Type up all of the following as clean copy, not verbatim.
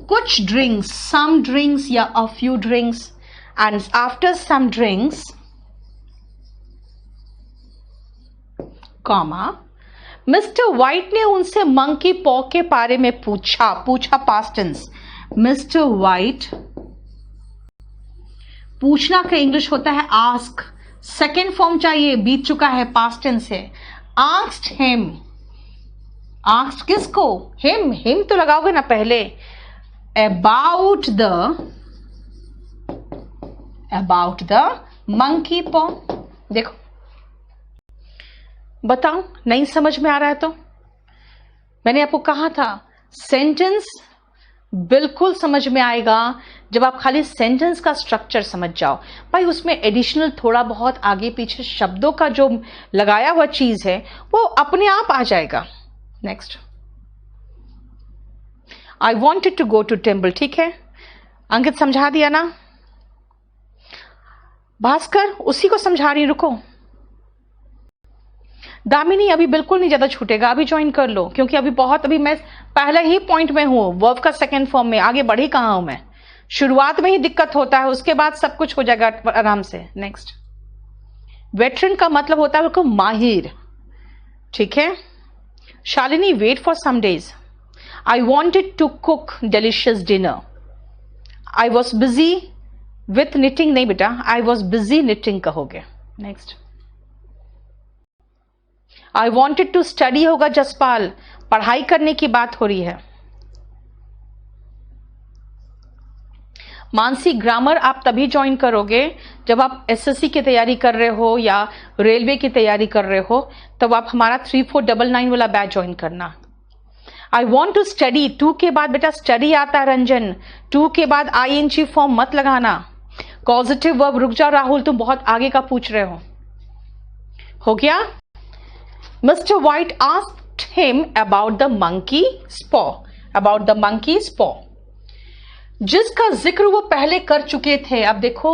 कुछ drinks, some drinks या a few drinks, and after some drinks comma mister White ने उनसे monkey पॉ के बारे में पूछा पास्ट टेंस। मिस्टर व्हाइट, पूछना का इंग्लिश होता है आस्क, सेकेंड फॉर्म चाहिए, बीत चुका है, पास्ट टेंस है। आस्क्ड हिम, आस्क्ड किसको? हिम तो लगाओगे ना पहले। अबाउट द मंकी पॉ। देखो, बताओ नहीं समझ में आ रहा है तो मैंने आपको कहा था सेंटेंस बिल्कुल समझ में आएगा जब आप खाली सेंटेंस का स्ट्रक्चर समझ जाओ। भाई उसमें एडिशनल थोड़ा बहुत आगे पीछे शब्दों का जो लगाया हुआ चीज है वो अपने आप आ जाएगा। Next, I wanted to go to temple. ठीक है, अंकित समझा दिया ना? भास्कर उसी को समझा रही, रुको। दामिनी अभी बिल्कुल नहीं ज्यादा छूटेगा, अभी ज्वाइन कर लो, क्योंकि अभी मैं पहले ही पॉइंट में हूं, वर्ब का सेकंड फॉर्म में, आगे बढ़ी कहां हूं मैं। शुरुआत में ही दिक्कत होता है, उसके बाद सब कुछ हो जाएगा आराम से। नेक्स्ट, वेटरन का मतलब होता है बिल्कुल माहिर। ठीक है, Shalini wait for some days. I wanted to cook delicious dinner. I was busy with knitting, नहीं बेटा, आई वॉज बिजी निटिंग कहोगे। Next, I wanted to study होगा जसपाल, पढ़ाई करने की बात हो रही है। मानसी, ग्रामर आप तभी ज्वाइन करोगे जब आप एसएससी की तैयारी कर रहे हो या रेलवे की तैयारी कर रहे हो, तब आप हमारा 3499 वाला बैच ज्वाइन करना। I want to study, to के बाद बेटा स्टडी आता है रंजन, टू के बाद आईएनजी फॉर्म मत लगाना। पॉजिटिव वर्ब, रुक जाओ राहुल, तुम बहुत आगे का पूछ रहे हो गया? Mr. White asked him about the monkey's paw. जिसका जिक्र वो पहले कर चुके थे, अब देखो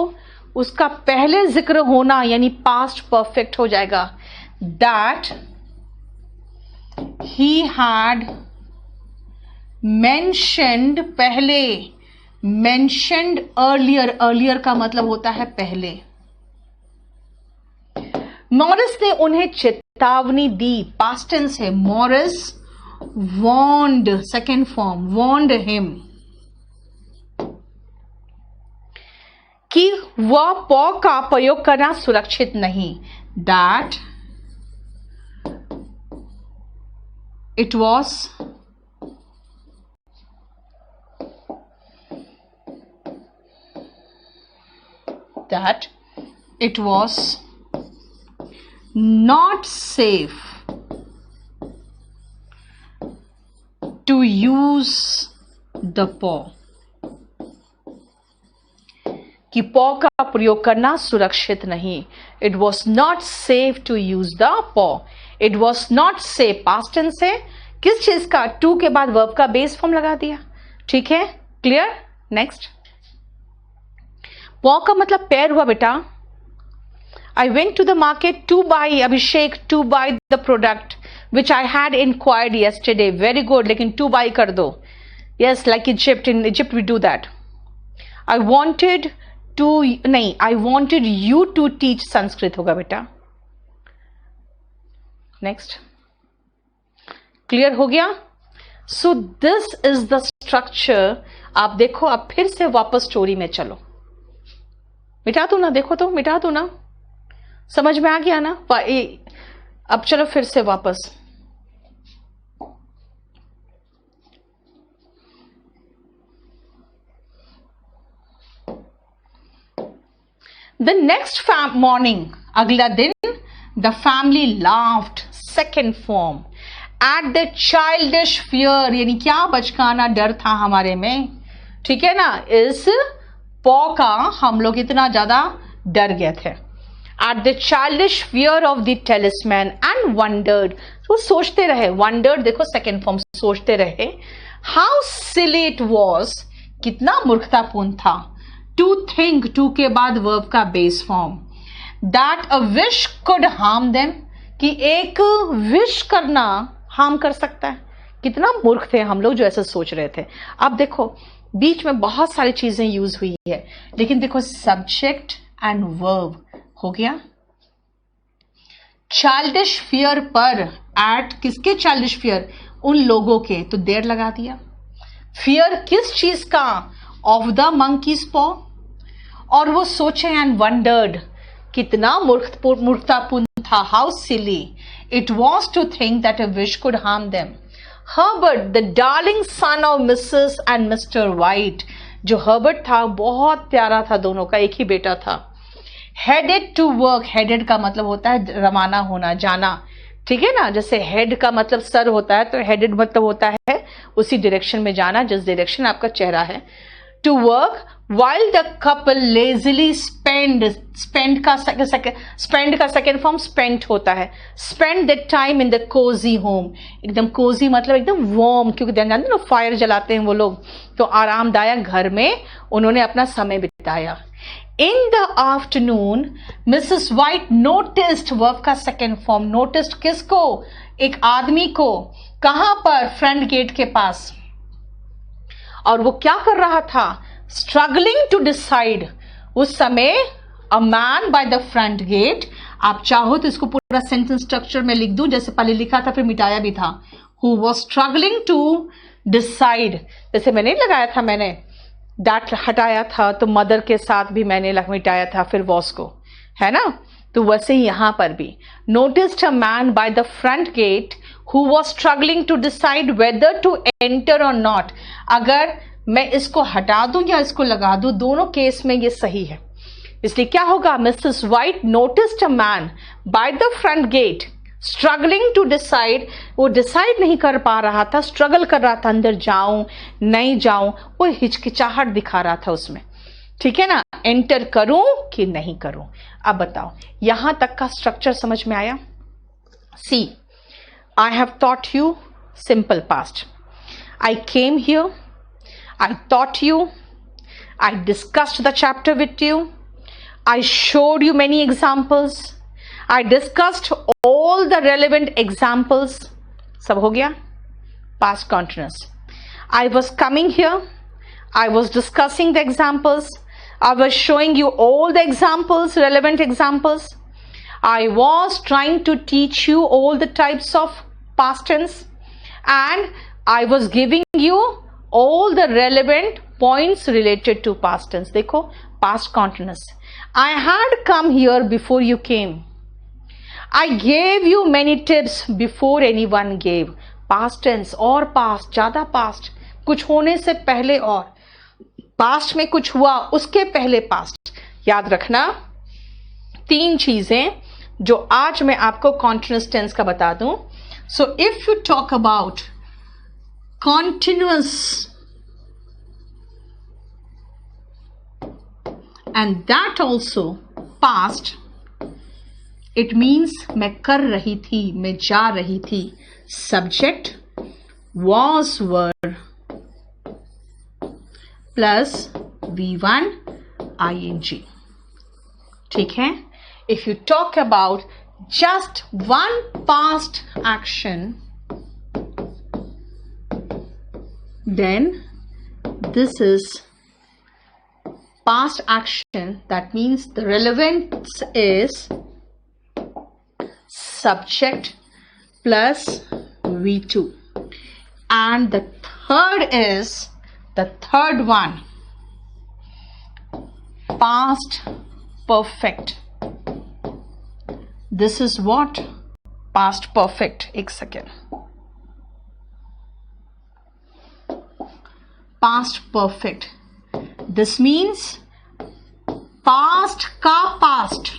उसका पहले जिक्र होना यानी पास्ट परफेक्ट हो जाएगा। That he had mentioned, पहले, mentioned earlier का मतलब होता है पहले। मॉरिस ने उन्हें चेतावनी दी, पास्ट टेंस है। मॉरिस वॉन्ड, सेकेंड फॉर्म, वॉन्ड हिम कि वह पॉ का प्रयोग करना सुरक्षित नहीं। That it was not safe to use the paw, कि पॉ का प्रयोग करना सुरक्षित नहीं। It was not safe to use the paw. It was not safe, past tense है, किस चीज का? टू के बाद वर्ब का बेस फॉर्म लगा दिया। ठीक है, क्लियर? नेक्स्ट, पॉ का मतलब पैर हुआ बेटा। I went to the market to buy, Abhishek, to buy the product which I had inquired yesterday. Very good, लेकिन to buy कर दो। Yes, like Egypt, in Egypt we do that. I wanted you to teach Sanskrit होगा बेटा। Next, clear हो गया? So this is the structure। आप देखो, अब फिर से वापस स्टोरी में चलो। मिटा दो ना, देखो तो, मिटा दो ना, समझ में आ गया ना? अब चलो फिर से वापस। द नेक्स्ट मॉर्निंग, अगला दिन, the family laughed, second form, at the childish fear, यानी क्या बचकाना डर था हमारे में। ठीक है ना, इस पॉ का हम लोग इतना ज्यादा डर गए थे। At the childish fear of the talisman and wondered, तो सोचते रहे, wondered देखो सेकेंड फॉर्म, सोचते रहे। How silly it was, कितना मूर्खतापूर्ण था। To think, to के बाद verb का base form. That a wish could harm them, कि एक विश करना हार्म कर सकता है। कितना मूर्ख थे हम लोग जो ऐसा सोच रहे थे। अब देखो बीच में बहुत सारी चीजें यूज हुई है, लेकिन देखो सब्जेक्ट एंड वर्ब हो गया। चाइल्डिश फियर पर एट किसके चाइल्डिश फियर? उन लोगों के, तो देर लगा दिया। फियर किस चीज का? ऑफ द मंकीज पॉ। और वो सोचे एंड वंडर्ड, कितना मूर्खतापूर्ण था। How silly it was to think that a wish could harm them. Herbert the darling son of Mrs and Mr White, जो हर्बर्ट था बहुत प्यारा था, दोनों का एक ही बेटा था। हेडेड टू वर्क, हेडेड का मतलब होता है रवाना होना, जाना, ठीक है ना। जैसे हेड का मतलब सर होता है, तो हेडेड मतलब होता है उसी डायरेक्शन में जाना जिस डायरेक्शन आपका चेहरा है। To work while the couple lazily spend का सेकेंड फॉर्म spent होता है। spend that time in the cozy home, एकदम cozy मतलब एकदम warm, क्योंकि जानते ना फायर जलाते हैं वो लोग, तो आरामदायक घर में उन्होंने अपना समय बिताया। In the afternoon, Mrs. White noticed, verb का सेकेंड फॉर्म, noticed किसको? एक आदमी को। कहां पर? फ्रंट गेट के पास। और वो क्या कर रहा था? Struggling to decide. उस समय a man by the front gate, आप चाहो तो इसको पूरा सेंटेंस स्ट्रक्चर में लिख दूं, जैसे पहले लिखा था फिर मिटाया भी था। Who was struggling to decide, जैसे मैंने लगाया था, मैंने दैट हटाया था, तो मदर के साथ भी मैंने मिटाया था फिर वॉस को, है ना। तो वैसे ही यहां पर भी noticed a man by the front gate who was struggling to decide whether to enter और नॉट। अगर मैं इसको हटा दूं या इसको लगा दूं, दोनों केस में ये सही है। इसलिए क्या होगा? Mrs White noticed a man by the front gate struggling to decide, वो डिसाइड नहीं कर पा रहा था, स्ट्रगल कर रहा था, अंदर जाऊं नहीं जाऊं, वो हिचकिचाहट दिखा रहा था उसमें, ठीक है ना। एंटर करूं कि नहीं करूं। अब बताओ यहां तक का स्ट्रक्चर समझ में आया? See, I have taught you simple past. I came here, I taught you, I discussed the chapter with you, I showed you many examples, I discussed all the relevant examples. सब हो गया? Past continuous. I was coming here, I was discussing the examples, I was showing you all the examples, relevant examples. I was trying to teach you all the types of past tense, and I was giving you all the relevant points related to past tense. देखो past continuous. I had come here before you came. I gave you many tips before anyone gave. Past tense और past, ज्यादा past, कुछ होने से पहले, और past में कुछ हुआ उसके पहले past। याद रखना तीन चीजें जो आज मैं आपको continuous tense का बता दूं। So if you talk about continuous and that also past, it means मैं कर रही थी, मैं जा रही थी। subject was were plus V1 ing, ठीक है। if you talk about just one past action, then this is past action. That means the relevance is subject plus V2, and the third is the third one, past perfect. This is what? Past perfect. एक second, past perfect. This means past का past,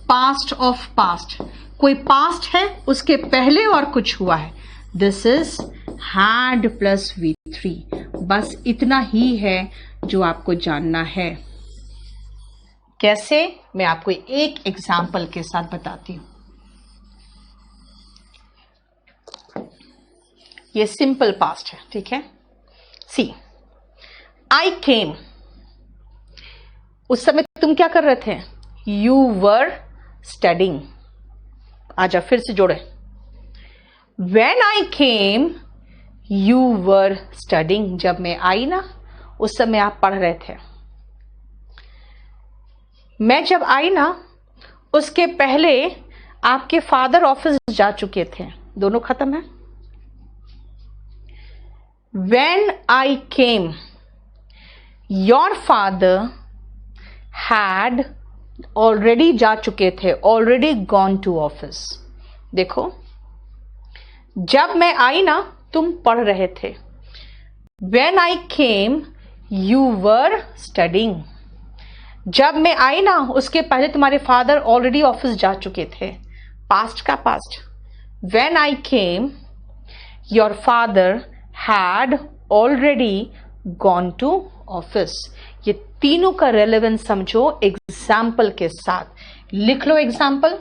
past of past, कोई past है उसके पहले और कुछ हुआ है। This is had plus V3। बस इतना ही है जो आपको जानना है। कैसे? मैं आपको एक एग्जाम्पल के साथ बताती हूं। ये सिंपल पास्ट है, ठीक है। सी, आई केम, उस समय तुम क्या कर रहे थे? You were studying. आजा फिर से जोड़े। When I came, you were studying, जब मैं आई ना उस समय आप पढ़ रहे थे। मैं जब आई ना उसके पहले आपके फादर ऑफिस जा चुके थे, दोनों खत्म है। When I came, your father had already जा चुके थे, already gone to office। देखो, जब मैं आई ना तुम पढ़ रहे थे। When I came, you were studying। जब मैं आई ना उसके पहले तुम्हारे फादर ऑलरेडी ऑफिस जा चुके थे, पास्ट का past. When I came, your father had already gone to office। ये तीनों का रेलेवेंस समझो एग्जाम्पल के साथ। लिख लो एग्जाम्पल।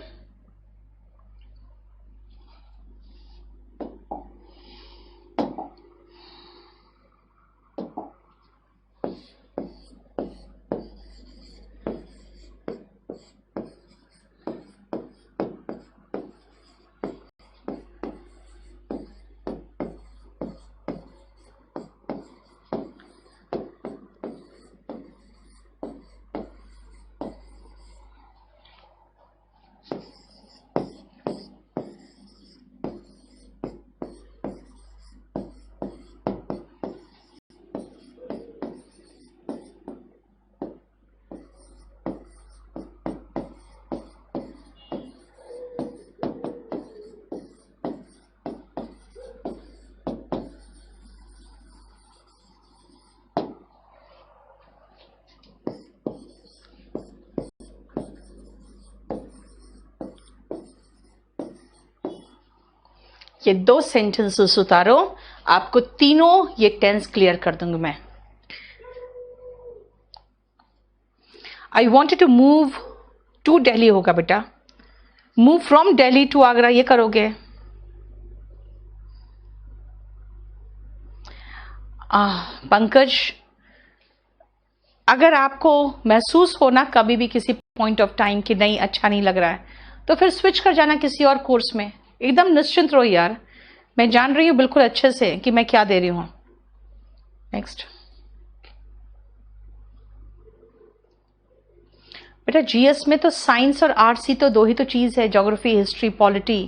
ये दो सेंटेंसेस उतारो, आपको तीनों ये टेंस क्लियर कर दूंगी मैं। I wanted to move to Delhi होगा बेटा, move from Delhi to Agra, ये करोगे। पंकज, अगर आपको महसूस हो ना कभी भी किसी पॉइंट ऑफ टाइम कि नहीं अच्छा नहीं लग रहा है, तो फिर स्विच कर जाना किसी और कोर्स में। एकदम निश्चिंत रहो यार, मैं जान रही हूं बिल्कुल अच्छे से कि मैं क्या दे रही हूं। नेक्स्ट बेटा, जीएस में तो साइंस और आरसी तो दो ही तो चीज है, geography, history, polity,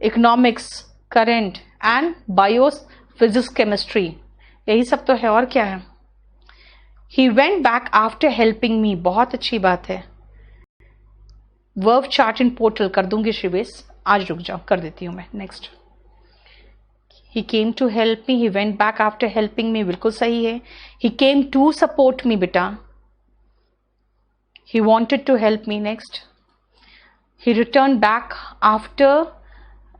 economics, current and bio, physics, chemistry, यही सब तो है, और क्या है। ही वेंट बैक आफ्टर हेल्पिंग मी, बहुत अच्छी बात है। वर्ब चार्ट इन पोर्टल कर दूंगी श्रीवेश, आज रुक जाओ, कर देती हूं मैं। Next, he came to help me, he went back after helping me, बिल्कुल सही है। He came to support me बेटा, he wanted to help me. Next, he return back after,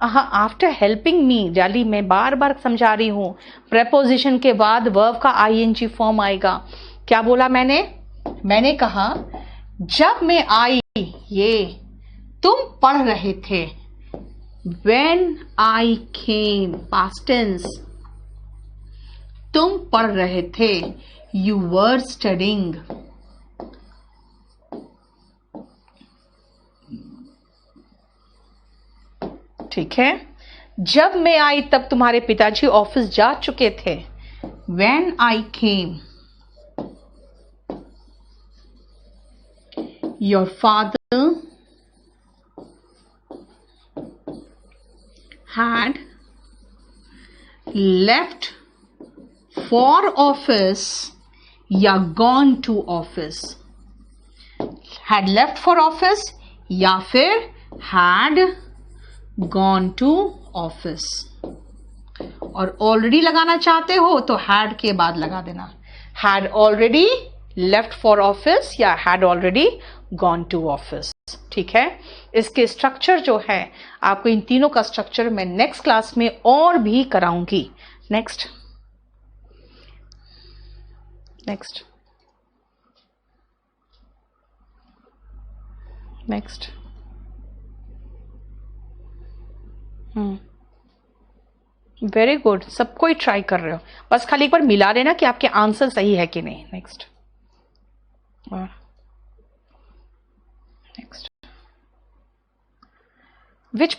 after helping me, डाली मैं बार बार समझा रही हूं, प्रेपोजिशन के बाद वर्ब का आईएनजी फॉर्म आएगा। क्या बोला मैंने कहा जब मैं आई ये तुम पढ़ रहे थे। When I came, past tense, तुम पढ़ रहे थे। You were studying। ठीक है, जब मैं आई तब तुम्हारे पिताजी ऑफिस जा चुके थे। When I came, your father had left for office या gone to office। had left for office या फिर had gone to office। और already लगाना चाहते हो तो had के बाद लगा देना, had already left for office या had already gone to office। ठीक है, इसके स्ट्रक्चर जो है आपको इन तीनों का स्ट्रक्चर मैं नेक्स्ट क्लास में और भी कराऊंगी। Next next next very good, सबको ही ट्राई कर रहे हो, बस खाली एक बार मिला लेना कि आपके आंसर सही है कि नहीं। नेक्स्ट नेक्स्ट विच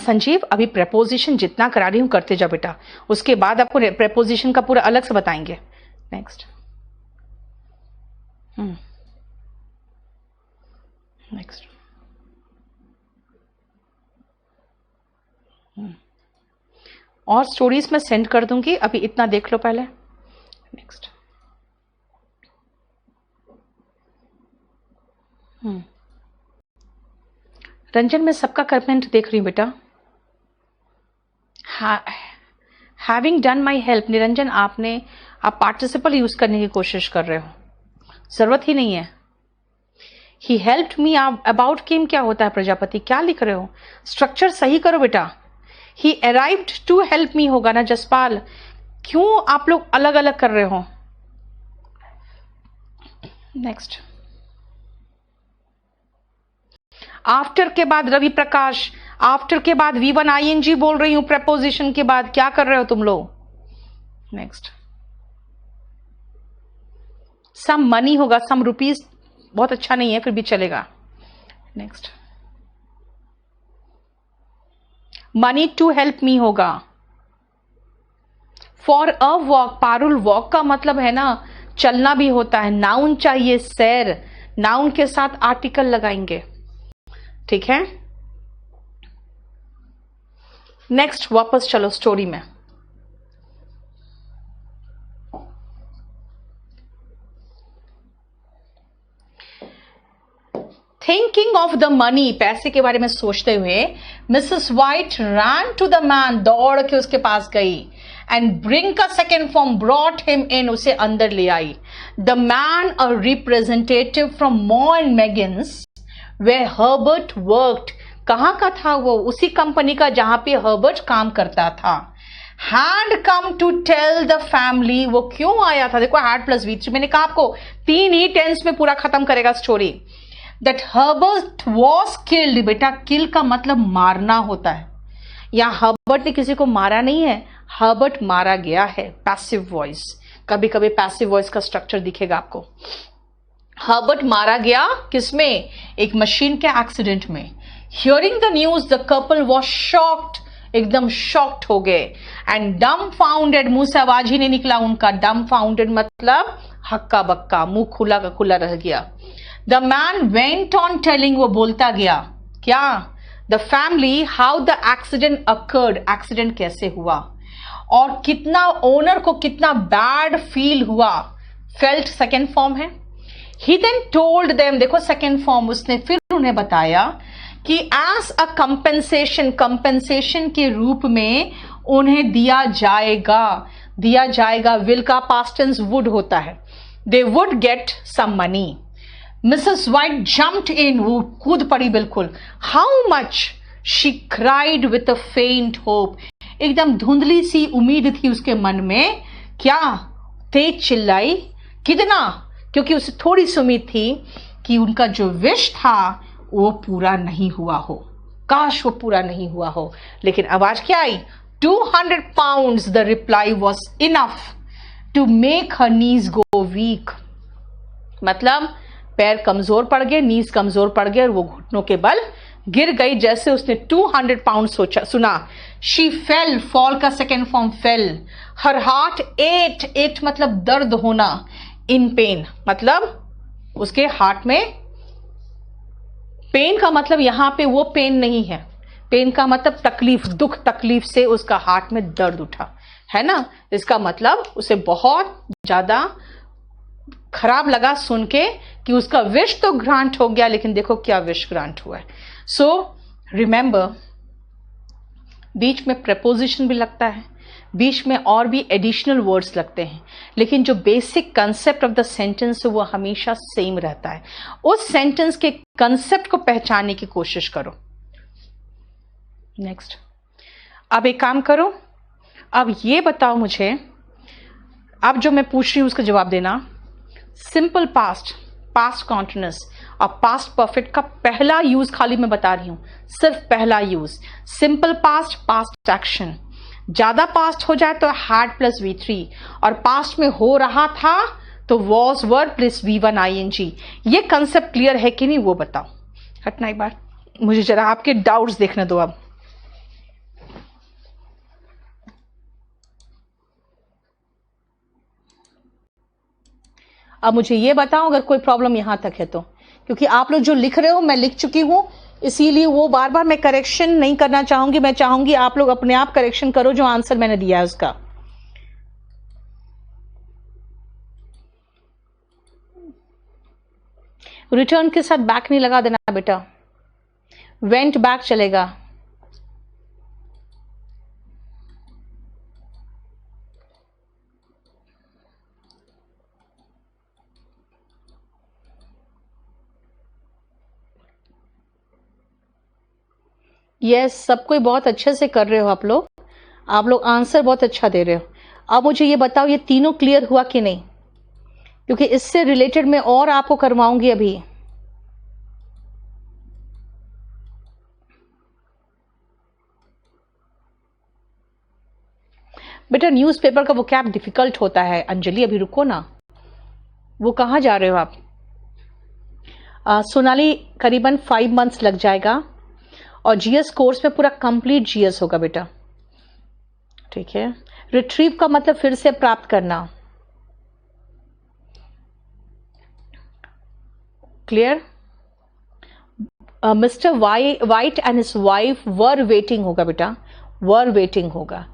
संजीव, अभी प्रेपोजिशन जितना करा रही हूं करते जाओ बेटा, उसके बाद आपको प्रेपोजिशन का पूरा अलग से बताएंगे. नेक्स्ट. नेक्स्ट. और स्टोरीज में सेंड कर दूंगी, अभी इतना देख लो पहले. नेक्स्ट. रंजन, मैं सबका कमेंट देख रही हूं बेटा. Having done my help. Niranjan, आप पार्टिसिपल यूज करने की कोशिश कर रहे हो, जरूरत ही नहीं है. He helped me. अबाउट केम क्या होता है प्रजापति, क्या लिख रहे हो? स्ट्रक्चर सही करो बेटा. He arrived to help me होगा ना जसपाल, क्यों आप लोग अलग अलग कर रहे हो? नेक्स्ट. आफ्टर के बाद रवि प्रकाश, आफ्टर के बाद V1 ING बोल रही हूं, प्रेपोजिशन के बाद क्या कर रहे हो तुम लोग? नेक्स्ट. सम मनी होगा, सम रुपीज बहुत अच्छा नहीं है, फिर भी चलेगा. Next. Money to help me होगा. For a walk, Parul, walk का मतलब है ना चलना भी होता है. नाउन चाहिए, सैर. नाउन के साथ आर्टिकल लगाएंगे, ठीक है. नेक्स्ट, वापस चलो स्टोरी में. थिंकिंग ऑफ द मनी, पैसे के बारे में सोचते हुए Mrs White ran to the man, दौड़ के उसके पास गई. एंड ब्रिंग का second form, brought him in, उसे अंदर ले आई. The man, a representative from Maw and Meggins where Herbert worked. कहां का था वो? उसी कंपनी का जहां पे हर्बर्ट काम करता था. had come to tell the family, वो क्यों आया था? देखो had plus V3, मैंने कहा आपको 3 ही टेंस में पूरा खत्म करेगा story. that Herbert was killed. बेटा, किल का मतलब मारना होता है. या हर्बर्ट ने किसी को मारा नहीं है, हर्बर्ट मारा गया है. पैसिव वॉइस, कभी कभी पैसिव वॉइस का स्ट्रक्चर दिखेगा आपको. हर्बर्ट मारा गया किसमें? एक मशीन के एक्सीडेंट में. Hearing the news the couple was shocked, एकदम शॉक्ड हो गए. एंड डम फाउंडेड, मुंह से आवाज ही नहीं निकला उनका. डम फाउंडेड मतलब हक्का बक्का, मुंह खुला का खुला रह गया. The man went on telling, वो बोलता गया क्या? The family how the accident occurred, accident कैसे हुआ और कितना ओनर को कितना बैड फील हुआ. फेल्ट सेकेंड फॉर्म है. He then told them, देखो सेकेंड फॉर्म, उसने फिर उन्हें बताया कि as a compensation, compensation के रूप में उन्हें दिया जाएगा. दिया जाएगा, will का past tense would होता है. They would get some money. Mrs. White jumped in, वो कूद पड़ी बिल्कुल. How much? She cried with a faint hope. एकदम धुंधली सी उम्मीद थी उसके मन में. क्या? तेज चिल्लाई. कितना? क्योंकि उसे थोड़ी सी उम्मीद थी कि उनका जो विश था वो पूरा नहीं हुआ हो. काश वो पूरा नहीं हुआ हो. लेकिन आवाज क्या आई? 200 pounds. The reply was enough to make her knees go weak. मतलब पैर कमजोर पड़ गए, नीज कमजोर पड़ गए और वो घुटनों के बल गिर गई. जैसे उसने 200 pounds सोचा सुना. शी फेल, फॉल का second form fell. Her heart ate, ate मतलब दर्द होना. इन पेन मतलब उसके हार्ट में. पेन का मतलब यहां पे वो पेन नहीं है. पेन का मतलब तकलीफ, दुख, तकलीफ से उसका हार्ट में दर्द उठा है ना. इसका मतलब उसे बहुत ज्यादा खराब लगा सुन के कि उसका विश तो ग्रांट हो गया, लेकिन देखो क्या विश ग्रांट हुआ है. सो रिमेंबर, बीच में प्रेपोजिशन भी लगता है, बीच में और भी एडिशनल वर्ड्स लगते हैं, लेकिन जो basic concept of the sentence है वो हमेशा सेम रहता है. उस सेंटेंस के कंसेप्ट को पहचानने की कोशिश करो. नेक्स्ट. अब एक काम करो, अब ये बताओ मुझे, अब जो मैं पूछ रही हूं उसका जवाब देना. सिंपल पास्ट, पास्ट कॉन्टिन्यूअस और पास्ट परफेक्ट का पहला यूज खाली मैं बता रही हूं, सिर्फ पहला use. Simple past, past action. ज्यादा पास्ट हो जाए तो हैड प्लस V3, और पास्ट में हो रहा था तो was word plus V1 ING. ये कंसेप्ट क्लियर है कि नहीं वो बताओ. हटना एक बार. मुझे जरा आपके डाउट्स देखने दो। अब मुझे ये बताओ अगर कोई प्रॉब्लम यहां तक है तो, क्योंकि आप लोग जो लिख रहे हो मैं लिख चुकी हूं, इसीलिए वो बार बार मैं करेक्शन नहीं करना चाहूंगी। मैं चाहूंगी आप लोग अपने आप करेक्शन करो जो आंसर मैंने दिया है उसका। रिटर्न के साथ बैक नहीं लगा देना बेटा, वेंट बैक चलेगा। यस, सब कोई बहुत अच्छे से कर रहे हो आप लोग आंसर बहुत अच्छा दे रहे हो। अब मुझे ये बताओ ये तीनों क्लियर हुआ कि नहीं, क्योंकि इससे रिलेटेड मैं और आपको करवाऊंगी अभी। बेटा न्यूज़पेपर का वो कैप डिफिकल्ट होता है। अंजलि अभी रुको ना, वो कहाँ जा रहे हो आप? सोनाली करीबन 5 मंथ्स लग जाएगा और जीएस कोर्स में पूरा कंप्लीट जीएस होगा बेटा, ठीक है। रिट्रीव का मतलब फिर से प्राप्त करना, clear. Mister white and his wife were waiting होगा बेटा, वर वेटिंग होगा।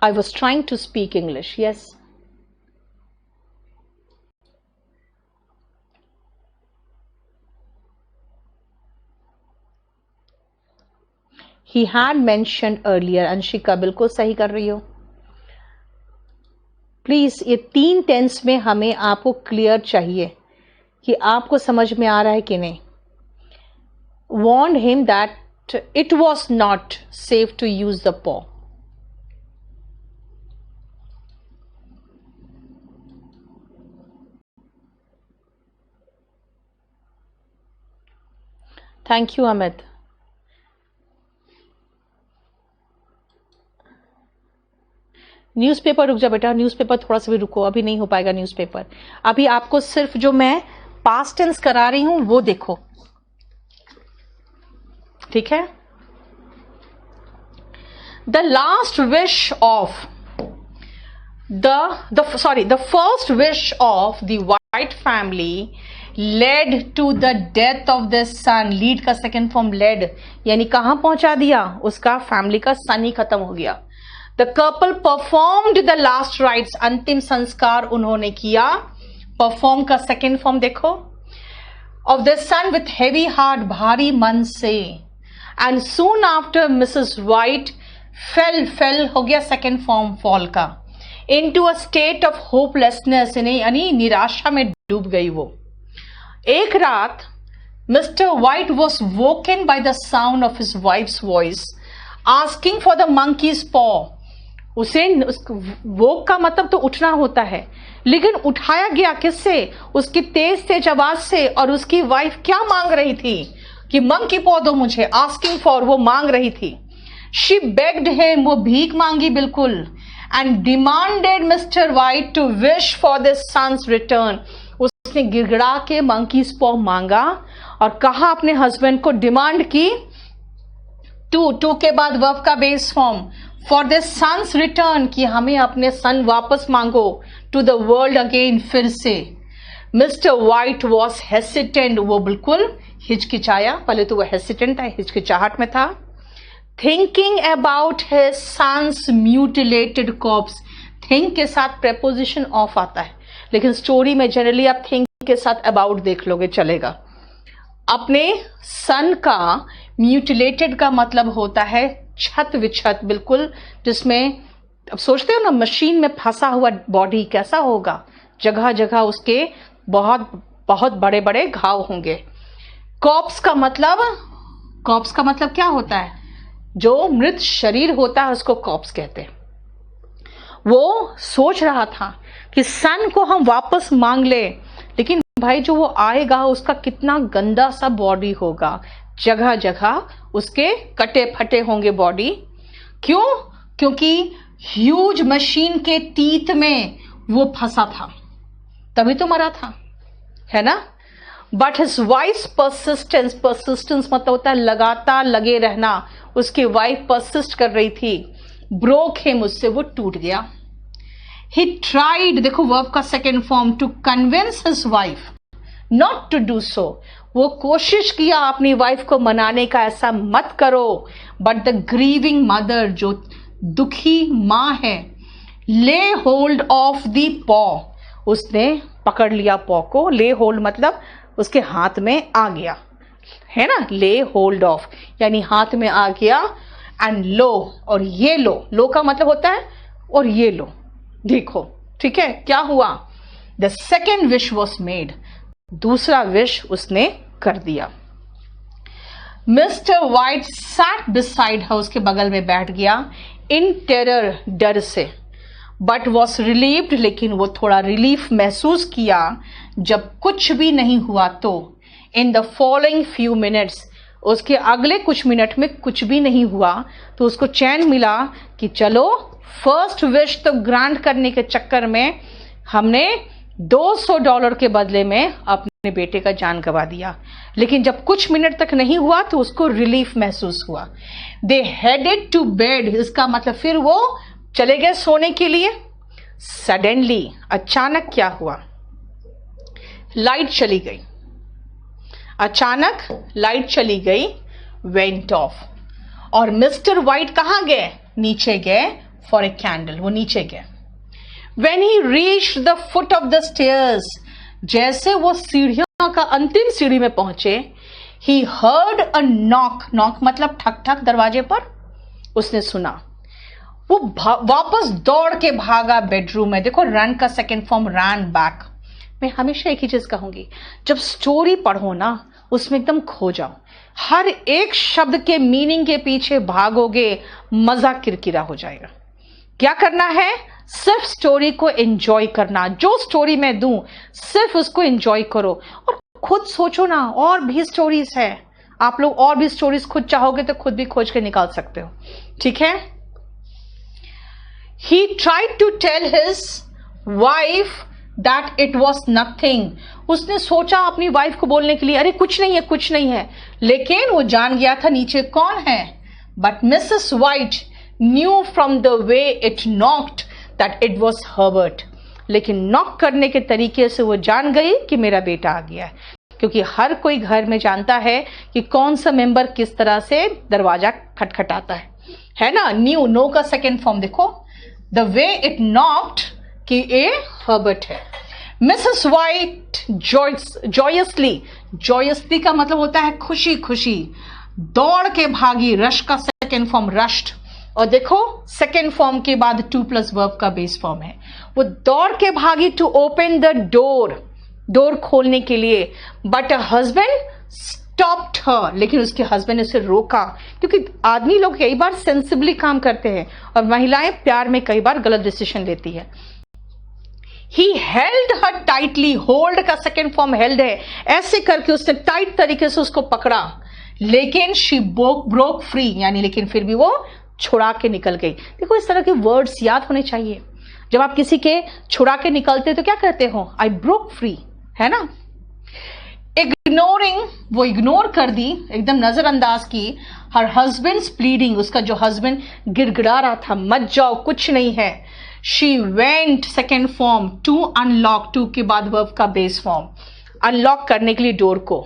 I was trying to speak English, yes. He had mentioned earlier, Anshika बिल्कुल सही कर रही हो। प्लीज ये 3 टेंस में हमें आपको क्लियर चाहिए कि आपको समझ में आ रहा है कि नहीं। Warned him that it was not safe to use the paw. Thank you Amit. Newspaper रुक जा बेटा, न्यूज़पेपर थोड़ा सा भी रुको, अभी नहीं हो पाएगा न्यूज़पेपर। अभी आपको सिर्फ जो मैं पास्ट टेंस करा रही हूं वो देखो, ठीक है। The last wish of the first wish of the White family led to the death of their son. Lead का सेकेंड फॉर्म लेड, यानी कहां पहुंचा दिया, उसका फैमिली का सन ही खत्म हो गया। The couple performed the last rites, अंतिम संस्कार उन्होंने किया। परफॉर्म का सेकेंड फॉर्म देखो, of the son with heavy heart, भारी मन से। And soon after Mrs White fell हो गया सेकेंड फॉर्म फॉल का, into a state of hopelessness, यानी निराशा में डूब गई वो। एक रात mister white was woken by the sound of his wives voice asking for the monkeys पॉ। उसे वोक का मतलब तो उठना होता है, लेकिन उठाया गया किससे? उसकी तेज तेज आवाज से। और उसकी वाइफ क्या मांग रही थी कि मंकी पॉ दो मुझे, आस्किंग फॉर, वो मांग रही थी। शी बेग्ड हिम, वो भीख मांगी बिल्कुल। And demanded Mr White to wish for this son's return, उसने गिड़गिड़ा के मंकीज पॉ मांगा और कहा अपने हस्बैंड को, डिमांड की, टू के बाद वर्ब का base form, for this son's return, कि हमें अपने सन वापस मांगो, टू द वर्ल्ड अगेन, फिर से। मिस्टर वाइट वॉज हेसिटेंट, वो बिल्कुल हिचकिचाया, पहले तो वो हेसिटेंट था, हिचकिचाहट में था। Thinking about his son's mutilated corpse, think के साथ प्रेपोजिशन ऑफ आता है, लेकिन स्टोरी में जनरली आप थिंक के साथ अबाउट देख लोगे, चलेगा। अपने सन का म्यूटिलेटेड का मतलब होता है छत विछत, बिल्कुल, जिसमें अब सोचते हो ना मशीन में फंसा हुआ बॉडी कैसा होगा, जगह जगह उसके बहुत बहुत बड़े बड़े घाव होंगे। कॉर्प्स का मतलब क्या होता है? जो मृत शरीर होता है उसको कॉर्प्स कहते हैं। वो सोच रहा था कि सन को हम वापस मांग ले, लेकिन भाई जो वो आएगा उसका कितना गंदा सा बॉडी होगा, जगह जगह उसके कटे फटे होंगे बॉडी। क्यों? क्योंकि ह्यूज मशीन के टीथ में वो फंसा था, तभी तो मरा था, है ना। बट हिज वाइफ परसिस्टेंस मतलब होता है लगातार लगे रहना, उसकी वाइफ परसिस्ट कर रही थी, ब्रोक हिम, उससे वो टूट गया। ही ट्राइड, देखो वर्ब का second form, to convince his wife not to do so, वो कोशिश किया अपनी वाइफ को मनाने का, ऐसा मत करो। बट द ग्रीविंग मदर, जो दुखी मां है, ले होल्ड ऑफ द पॉ, उसने पकड़ लिया पॉ को, ले होल्ड मतलब उसके हाथ में आ गया, है ना, ले होल्ड ऑफ यानी हाथ में आ गया। एंड लो, और ये लो का मतलब होता है और ये लो, देखो, ठीक है, क्या हुआ, the second wish was made, दूसरा विश उसने कर दिया। Mr White sat beside her, उसके बगल में बैठ गया, इन टेरर, डर से, बट वॉज रिलीव्ड, लेकिन वो थोड़ा रिलीफ महसूस किया जब कुछ भी नहीं हुआ तो। In the following few minutes, उसके अगले कुछ मिनट में कुछ भी नहीं हुआ तो उसको चैन मिला कि चलो फर्स्ट विश तो ग्रांट करने के चक्कर में हमने $200 के बदले में अपने बेटे का जान गंवा दिया, लेकिन जब कुछ मिनट तक नहीं हुआ तो उसको रिलीफ महसूस हुआ। दे हेडेड टू बेड, इसका मतलब फिर वो चले गए सोने के लिए। सडनली, अचानक क्या हुआ, लाइट चली गई, अचानक लाइट चली गई, वेंट ऑफ, और मिस्टर वाइट कहां गए, नीचे गए फॉर ए कैंडल, वो नीचे गए। When he reached the foot of the stairs, जैसे वो सीढ़ियों का अंतिम सीढ़ी में पहुंचे, he heard a knock, knock मतलब ठक ठक दरवाजे पर, उसने सुना। वो वापस दौड़ के भागा बेडरूम में, देखो रन का सेकेंड फॉर्म रन बैक। मैं हमेशा एक ही चीज कहूंगी, जब स्टोरी पढ़ो ना उसमें एकदम खो जाओ, हर एक शब्द के मीनिंग के पीछे भागोगे, मजा किरकिरा हो जाएगा। क्या करना है, सिर्फ स्टोरी को एंजॉय करना, जो स्टोरी मैं दूं सिर्फ उसको एंजॉय करो, और खुद सोचो ना, और भी स्टोरीज है, आप लोग और भी स्टोरीज खुद चाहोगे तो खुद भी खोज के निकाल सकते हो, ठीक है। He tried to tell his wife that it was nothing, उसने सोचा अपनी वाइफ को बोलने के लिए, अरे कुछ नहीं है, कुछ नहीं है, लेकिन वो जान गया था नीचे कौन है। But Mrs. White knew from the way it knocked that it was Herbert, लेकिन नॉक करने के तरीके से वो जान गई कि मेरा बेटा आ गया है, क्योंकि हर कोई घर में जानता है कि कौन सा मेंबर किस तरह से दरवाजा खटखटाता है ना। न्यू, नो का सेकेंड फॉर्म देखो, द वे इट नॉक्ड कि ए हर्बर्ट है। मिसेस वाइट जॉयसली का मतलब होता है खुशी खुशी, दौड़ के भागी, रश का सेकेंड फॉर्म रश्ड, और देखो सेकेंड फॉर्म के बाद 2+ वर्ब का बेस फॉर्म है। वो दौड़ के भागी टू ओपन द डोर खोलने के लिए, बट हस्बैंड स्टॉप्ड हर, लेकिन उसके हस्बैंड ने उसे रोका, क्योंकि आदमी लोग कई बार सेंसिबली काम करते हैं और महिलाएं प्यार में कई बार गलत डिसीजन लेती है। He held her tightly, hold का सेकेंड फॉर्म हेल्ड है, ऐसे करके उसने टाइट तरीके से उसको पकड़ा, लेकिन she broke free, यानी लेकिन फिर भी वो छुड़ा के निकल गई। देखो इस तरह के वर्ड्स याद होने चाहिए, जब आप किसी के छुड़ा के निकलते तो क्या करते हो, I broke free, है ना। इग्नोरिंग, वो इग्नोर कर दी, एकदम नजरअंदाज की, हर हस्बैंड्स प्लीडिंग, उसका जो हस्बैंड गिड़गिड़ा रहा था, मत जाओ कुछ नहीं है। She went second form to unlock, to के बाद वर्ब का बेस फॉर्म, अनलॉक करने के लिए डोर को।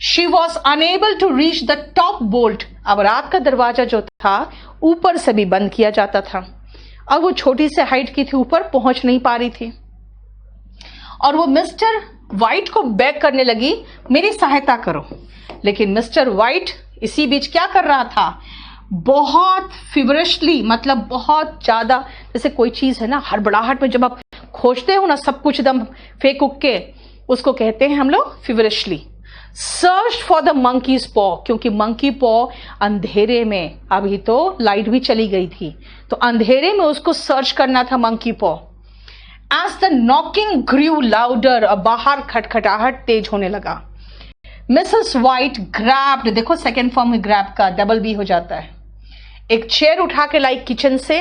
She was unable to reach the top bolt, अब रात का दरवाजा जो था ऊपर से भी बंद किया जाता था, अब वो छोटी से हाइट की थी, ऊपर पहुंच नहीं पा रही थी, और वो मिस्टर वाइट को बेग करने लगी, मेरी सहायता करो। लेकिन मिस्टर वाइट इसी बीच क्या कर रहा था, बहुत फिवरिशली, मतलब बहुत ज्यादा, जैसे कोई चीज है ना हड़बड़ाहट में जब आप खोजते हो ना सब कुछ एकदम फेंक उक के, उसको कहते हैं हम लोग फिवरिशली। सर्च फॉर द मंकीज पॉ, क्योंकि मंकी पॉ अंधेरे में, अभी तो लाइट भी चली गई थी तो अंधेरे में उसको सर्च करना था मंकी पॉ। As the knocking grew louder, अब बाहर खटखटाहट तेज होने लगा। Mrs. White grabbed, देखो सेकेंड फॉर्म में ग्रैब का डबल बी हो जाता है, एक चेयर उठा के लाई किचन से,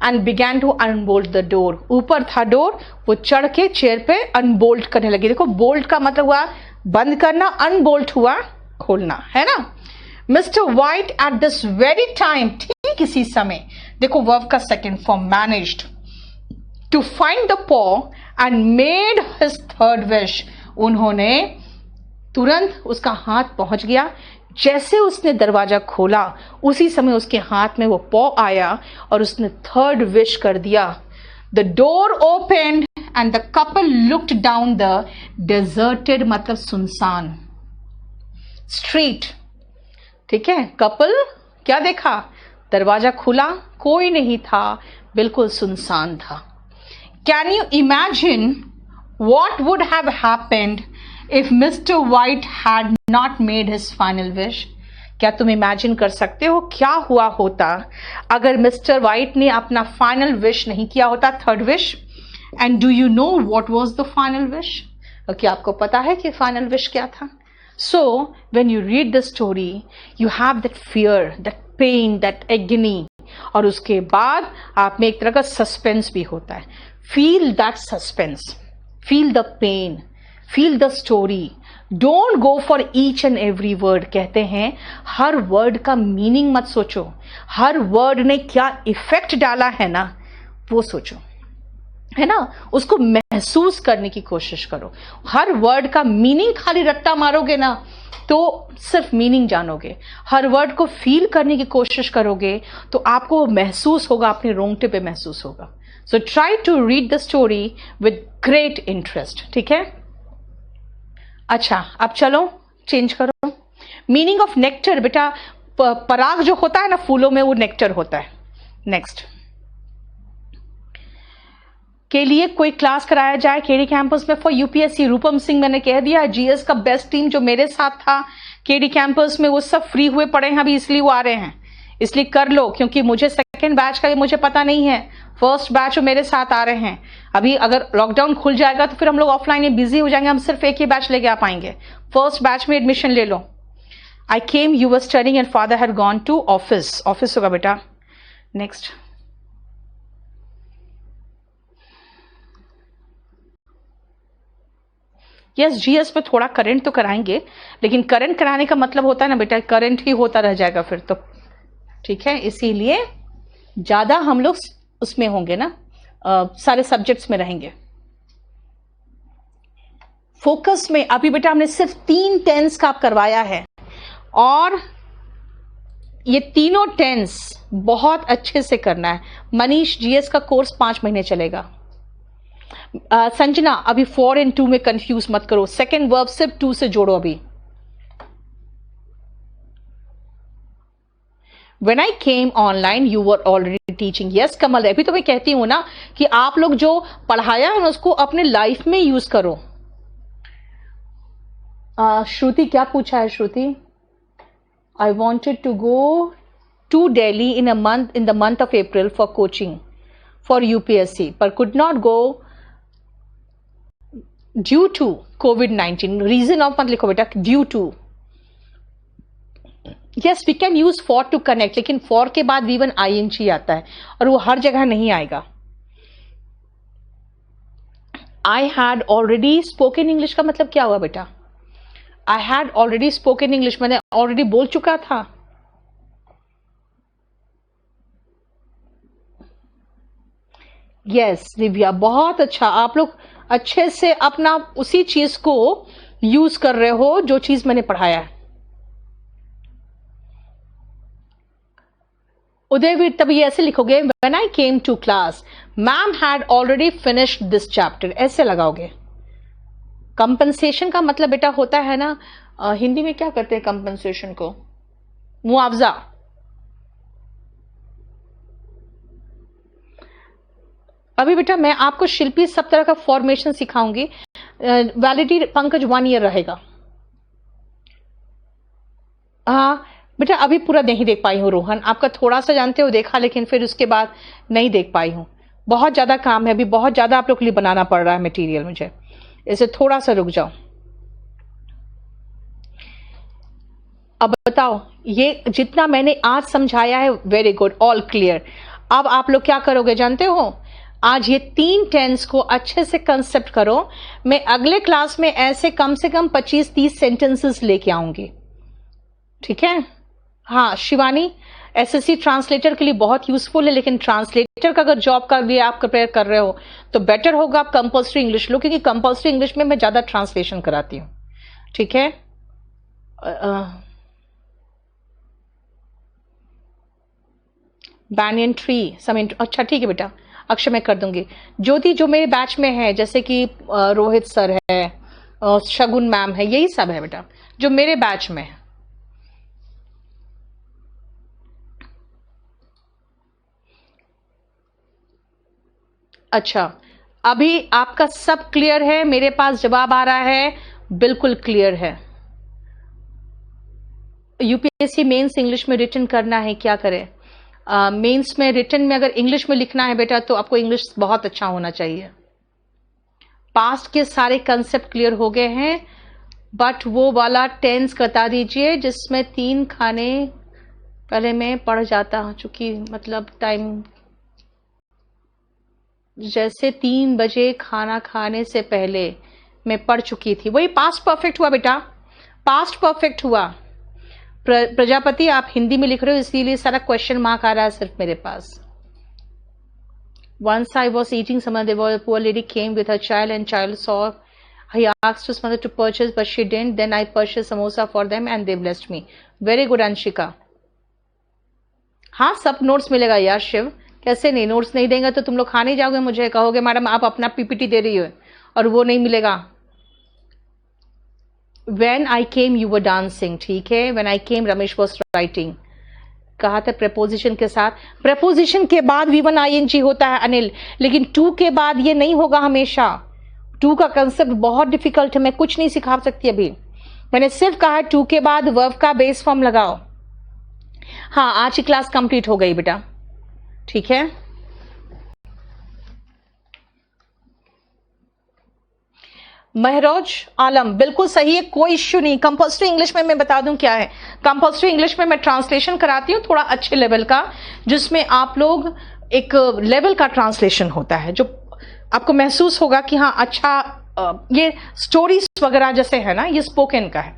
and began to unbolt the door. ऊपर था डोर, वो चढ़ के चेयर पे अनबोल्ट करने लगी. देखो बोल्ट का मतलब हुआ बंद करना, अनबोल्ट हुआ खोलना, है ना. Mr White at this very time, ठीक इसी समय, देखो वर्ब का second form, managed to find the paw and made his third wish. उन्होंने तुरंत उसका हाथ पहुंच गया. जैसे उसने दरवाजा खोला उसी समय उसके हाथ में वो पॉ आया और उसने थर्ड विश कर दिया. The door opened and the couple looked down the deserted, मतलब सुनसान स्ट्रीट. ठीक है, कपल क्या देखा, दरवाजा खुला, कोई नहीं था, बिल्कुल सुनसान था. Can you imagine what would have happened if Mr. White had not made his final wish? क्या तुम इमेजिन कर सकते हो क्या हुआ होता अगर मिस्टर वाइट ने अपना फाइनल विश नहीं किया होता, third wish. And do you know what was the final wish? क्या आपको पता है कि फाइनल विश क्या था? So when you read the story you have that fear, that pain, that agony, और उसके बाद आप में एक तरह का सस्पेंस भी होता है. Feel that suspense, feel the pain, feel the story. Don't go for each and every word. कहते हैं हर वर्ड का मीनिंग मत सोचो, हर वर्ड ने क्या इफेक्ट डाला है ना वो सोचो, है ना. उसको महसूस करने की कोशिश करो. हर वर्ड का मीनिंग खाली रट्टा मारोगे ना तो सिर्फ मीनिंग जानोगे. हर वर्ड को फील करने की कोशिश करोगे तो आपको महसूस होगा, अपने रोंगटे पे महसूस होगा. So try to read the story with great interest. ठीक है. अच्छा, अब चलो चेंज करो. मीनिंग ऑफ नेक्टर, बेटा पराग जो होता है ना फूलों में, वो नेक्टर होता है. नेक्स्ट के लिए कोई क्लास कराया जाए केडी कैंपस में फॉर यूपीएससी. रूपम सिंह मैंने कह दिया, जीएस का बेस्ट टीम जो मेरे साथ था केडी कैंपस में, वो सब फ्री हुए पड़े हैं अभी, इसलिए वो आ रहे हैं. इसलिए कर लो, क्योंकि मुझे सेकेंड बैच का मुझे पता नहीं है. फर्स्ट बैच वो मेरे साथ आ रहे हैं. अभी अगर लॉकडाउन खुल जाएगा तो फिर हम लोग ऑफलाइन में बिजी हो जाएंगे, हम सिर्फ एक ही बैच लेके आ पाएंगे. फर्स्ट बैच में एडमिशन ले लो. I came, you were studying and father had gone to office. Office होगा बेटा. नेक्स्ट यस, जीएस पे थोड़ा करंट तो कराएंगे, लेकिन करंट कराने का मतलब होता है ना बेटा करंट ही होता रह जाएगा फिर तो. ठीक है, इसीलिए ज्यादा हम लोग उसमें होंगे ना, सारे सब्जेक्ट्स में रहेंगे. फोकस में अभी बेटा हमने सिर्फ 3 टेंस का करवाया है और ये तीनों टेंस बहुत अच्छे से करना है. मनीष, जीएस का कोर्स 5 महीने चलेगा. संजना, अभी 4 and 2 में कंफ्यूज मत करो. सेकेंड वर्ब सिर्फ 2 से जोड़ो. अभी When I came online, you were already teaching. Yes, कमल, अभी तो मैं कहती हूं ना कि आप लोग जो पढ़ाया है उसको अपने लाइफ में यूज करो. श्रुति क्या पूछा है? श्रुति, I wanted to go to Delhi in the month of April for coaching for UPSC, but could not go due to COVID-19. Reason of मत लिखो बेटा, due to. Yes, we can use for to connect, लेकिन for के बाद V1 ing आता है और वो हर जगह नहीं आएगा. I had already spoken English का मतलब क्या हुआ बेटा? I had already spoken English, मैंने already बोल चुका था. Yes, दिव्या, बहुत अच्छा. आप लोग अच्छे से अपना उसी चीज को यूज कर रहे हो जो चीज मैंने पढ़ाया है. उदयवीर, तभी ऐसे लिखोगे when I came to class, ma'am had already finished this chapter. ऐसे लगाओगे. कंपनसेशन का मतलब बेटा होता है ना, हिंदी में क्या कहते हैं कंपनसेशन को? मुआवजा. अभी बेटा मैं आपको शिल्पी सब तरह का फॉर्मेशन सिखाऊंगी. वैलिडिटी पंकज 1 ईयर रहेगा. हाँ बेटा, अभी पूरा नहीं देख पाई हूँ. रोहन, आपका थोड़ा सा जानते हो देखा, लेकिन फिर उसके बाद नहीं देख पाई हूँ. बहुत ज्यादा काम है, अभी बहुत ज्यादा आप लोग के लिए बनाना पड़ रहा है मटेरियल मुझे, इसे थोड़ा सा रुक जाओ. अब बताओ, ये जितना मैंने आज समझाया है वेरी गुड, ऑल क्लियर. अब आप लोग क्या करोगे जानते हो, आज ये 3 टेंस को अच्छे से कंसेप्ट करो। मैं अगले क्लास में ऐसे कम से कम 25-30 सेंटेंसेस लेके आऊंगी, ठीक है। हाँ शिवानी, एसएससी ट्रांसलेटर के लिए बहुत यूजफुल है, लेकिन ट्रांसलेटर का अगर जॉब का लिए आप प्रिपेयर कर रहे हो तो बेटर होगा आप कंपल्सरी इंग्लिश लो, क्योंकि कंपल्सरी इंग्लिश में मैं ज्यादा ट्रांसलेशन कराती हूँ, ठीक है। बैनियन ट्री समेंट, अच्छा ठीक है बेटा, अक्षय मैं कर दूंगी। ज्योति जो मेरे बैच में है, जैसे कि रोहित सर है, शगुन मैम है, यही सब है बेटा जो मेरे बैच में है। अच्छा, अभी आपका सब क्लियर है, मेरे पास जवाब आ रहा है, बिल्कुल क्लियर है। यूपीएससी मेंस इंग्लिश में रिटन करना है, क्या करें? मेंस में रिटन में अगर इंग्लिश में लिखना है बेटा तो आपको इंग्लिश बहुत अच्छा होना चाहिए। पास्ट के सारे कंसेप्ट क्लियर हो गए हैं, बट वो वाला टेंस बता दीजिए जिसमें 3 खाने पहले मैं पढ़ जाता हूं, चूंकि मतलब टाइम, जैसे 3 बजे खाना खाने से पहले मैं पढ़ चुकी थी, वही पास्ट परफेक्ट हुआ बेटा, पास्ट परफेक्ट हुआ। प्रजापति आप हिंदी में लिख रहे हो इसीलिए सारा क्वेश्चन मार्क आ रहा है सिर्फ मेरे पास। Once I was eating some, there was a poor lady came with her child and child saw. He asked his mother to purchase, but she didn't. Then I purchased samosa for them and they blessed me. Very good Anshika. हाँ सब notes मिलेगा यार शिव, कैसे नहीं, notes नहीं देंगे तो तुम लोग खा नहीं जाओगे, मुझे कहोगे मैडम आप अपना पीपीटी दे रही हो और वो नहीं मिलेगा। When I came you were dancing, ठीक है। When I came Ramesh was writing, कहा था प्रपोजिशन के साथ, प्रपोजिशन के बाद V1 ING होता है अनिल, लेकिन टू के बाद ये नहीं होगा हमेशा। टू का कंसेप्ट बहुत डिफिकल्ट है, मैं कुछ नहीं सिखा सकती अभी, मैंने सिर्फ कहा टू के बाद वर्ब का बेस फॉर्म लगाओ। हाँ आज की क्लास कंप्लीट हो गई बेटा, ठीक है। महरोज आलम बिल्कुल सही है, कोई इश्यू नहीं। कंपल्सरी इंग्लिश में मैं बता दूं क्या है, कंपल्सरी इंग्लिश में मैं ट्रांसलेशन कराती हूँ थोड़ा अच्छे लेवल का, जिसमें आप लोग एक लेवल का ट्रांसलेशन होता है जो आपको महसूस होगा कि हाँ अच्छा, ये स्टोरीज वगैरह जैसे है ना, ये स्पोकन का है,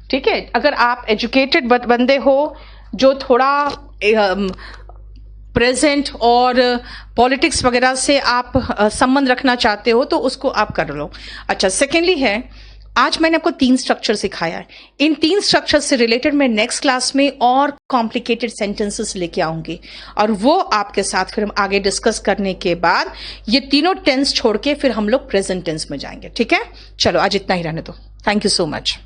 ठीक है। अगर आप एजुकेटेड बंदे हो जो थोड़ा प्रेजेंट और पॉलिटिक्स वगैरह से आप संबंध रखना चाहते हो तो उसको आप कर लो। अच्छा, सेकेंडली है, आज मैंने आपको 3 स्ट्रक्चर सिखाया है, इन 3 स्ट्रक्चर से रिलेटेड मैं नेक्स्ट क्लास में और कॉम्प्लिकेटेड सेंटेंसेस लेके आऊंगी और वो आपके साथ फिर हम आगे डिस्कस करने के बाद ये तीनों टेंस छोड़ के फिर हम लोग प्रेजेंट टेंस में जाएंगे, ठीक है। चलो आज इतना ही रहने दो, थैंक यू सो मच।